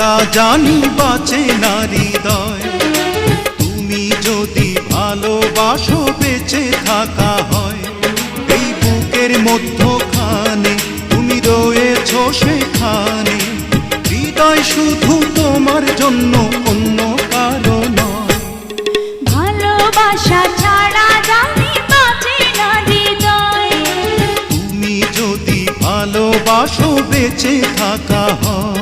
ছাড়া জানি বাঁচে না হৃদয়। তুমি যদি ভালোবাসো বেঁচে থাকা হয়, এই বুকের মধ্যখানে তুমি রয়েছো সেখানে। হৃদয় শুধু তোমার জন্য, অন্য কারো নয়। ভালোবাসা ছাড়া জানি বাঁচে না হৃদয়। তুমি যদি ভালোবাসো বেঁচে থাকা হয়।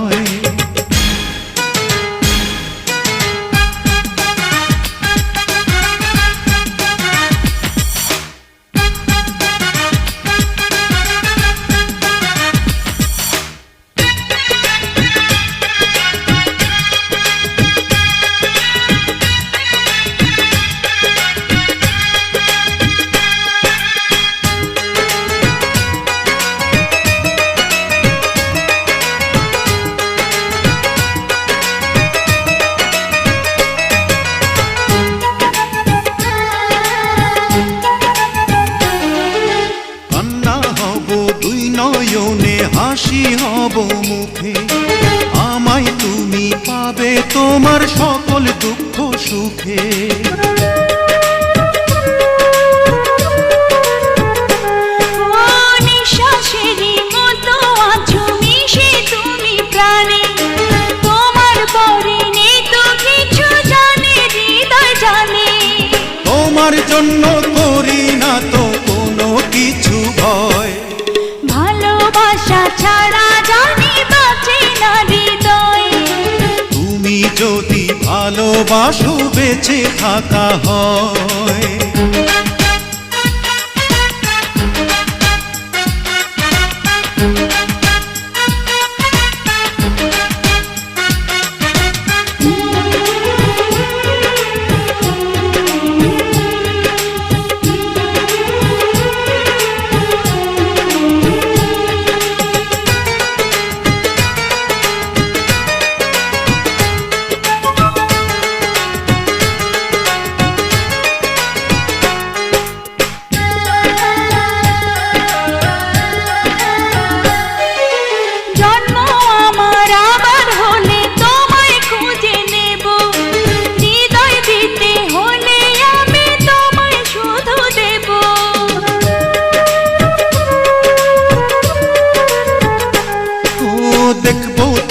নয়নে হাসি হব মুখে, আমায় তুমি পাবে তোমার সকল দুঃখ সুখে। নিঃশ্বাসেরই মতো আছো মিশে তুমি প্রাণে, তোমার পরে নেই তো কিছু জানে হৃদয় জানে। তোমার জন্য করি না তো কোনো কিছু ভয়। ভালোবাসা ছাড়া জানি বাঁচে না হৃদয়। তুমি যদি ভালোবাসো বেঁচে থাকা হয়।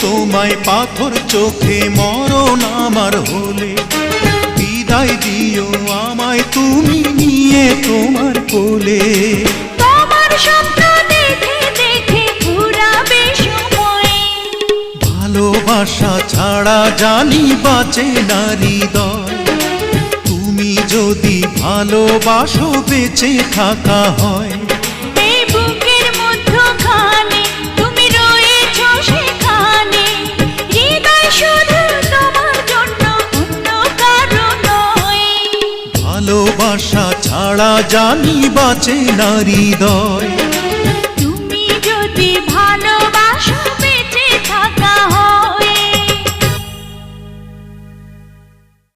তোমায় পাথর চোখে মরণ আমার হলে, বিদায় দিও আমায় তুমি নিয়ে তোমার কোলে। তোমার স্বপ্ন দেখে দেখে ফুরাবে সময়। ভালোবাসা ছাড়া জানি বাঁচে না হৃদয়। তুমি যদি ভালোবাসো বেঁচে থাকা হয়। এই বুকের মধ্যখানে তুমি রয়েছো সেখানে। হৃদয় শুধু তোমার জন্য, অন্য কারো নয়। ভালোবাসা ছাড়া জানি বাঁচে না হৃদয়।